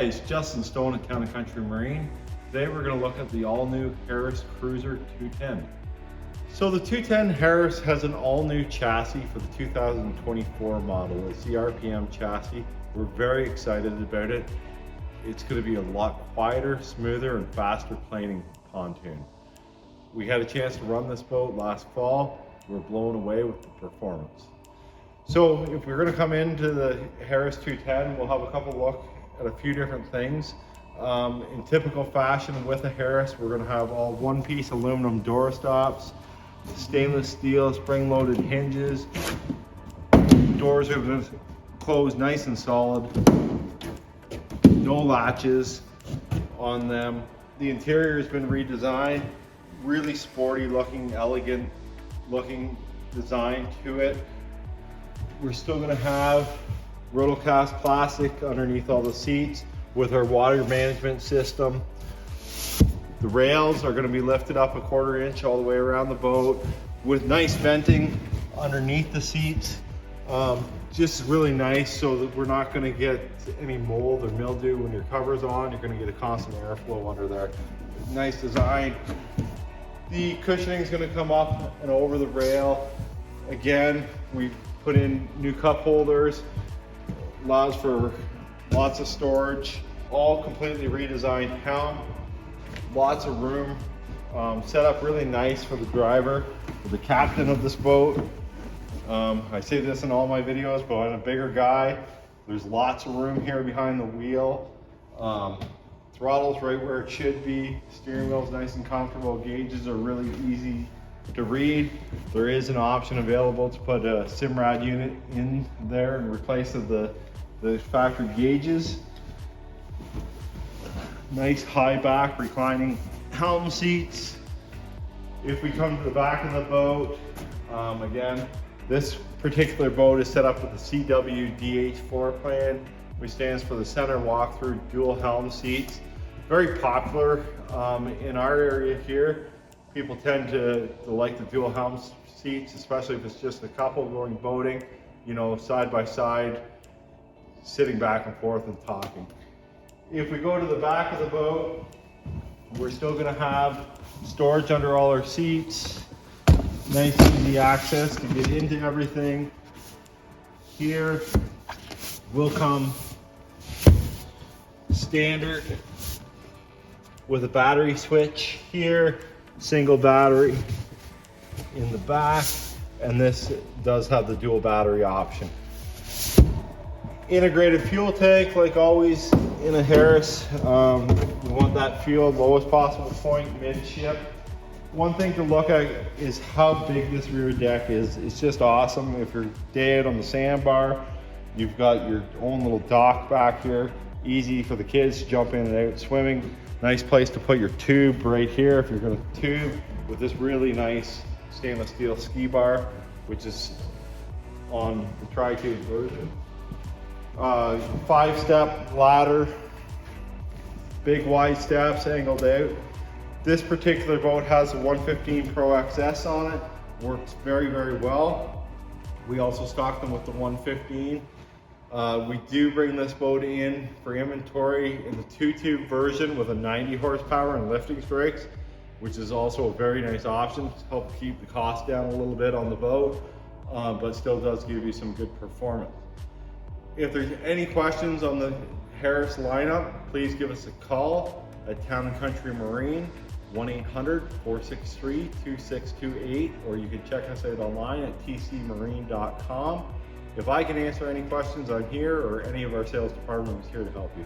guys, Justin Stone at Town & Country Marine. Today we're going to look at the all-new Harris Cruiser 210. So the 210 Harris has an all-new chassis for the 2024 model. It's the RPM chassis. We're very excited about it. It's going to be a lot quieter, smoother, and faster planing pontoon. We had a chance to run this boat last fall. We're blown away with the performance. So if we're going to come into the Harris 210, we'll have a couple look at a few different things. In typical fashion with a Harris, we're going to have all one-piece aluminum door stops, stainless steel spring-loaded hinges. Doors are going to close nice and solid. No latches on them. The interior has been redesigned. Really sporty looking, elegant looking design to it. We're still going to have rotocast plastic underneath all the seats with our water management system. The rails are going to be lifted up a 1/4 inch all the way around the boat with nice venting underneath the seats. Just really nice so that we're not going to get any mold or mildew when your cover's on. You're going to get a constant airflow under there. Nice design. The cushioning is going to come up and over the rail. Again, we put in new cup holders, allows for lots of storage, all completely redesigned helm, lots of room, set up really nice for the driver, for the captain of this boat. I say this in all my videos, but I'm a bigger guy. There's lots of room here behind the wheel. Throttle's right where it should be. Steering wheel's nice and comfortable. Gauges are really easy to read. There is an option available to put a Simrad unit in there in replace of the factory gauges. Nice high back reclining helm seats. If we come to the back of the boat, again, this particular boat is set up with the CW-DH floor plan, which stands for the center walk-through dual helm seats. Very popular in our area here. People tend to like the dual helm seats, especially if it's just a couple going boating, you know, side by side, sitting back and forth and talking. If we go to the back of the boat, we're still going to have storage under all our seats. Nice easy access to get into everything. Here will come standard with a battery switch here, single battery in the back, and this does have the dual battery option. Integrated fuel tank, like always in a Harris. We want that fuel lowest possible point midship. One thing to look at is how big this rear deck is. It's just awesome. If you're dead on the sandbar, you've got your own little dock back here. Easy for the kids to jump in and out swimming. Nice place to put your tube right here if you're going to tube, with this really nice stainless steel ski bar, which is on the Tritoon version. 5-step ladder, big wide steps angled out. This particular boat has a 115 Pro XS on it. Works very, very well. We also stock them with the 115. We do bring this boat in for inventory in the 2-tube version with a 90 horsepower and lifting strikes, which is also a very nice option to help keep the cost down a little bit on the boat, but still does give you some good performance. If there's any questions on the Harris lineup, please give us a call at Town & Country Marine, 1-800-463-2628, or you can check us out online at tcmarine.com. If I can answer any questions, I'm here, or any of our sales department is here to help you.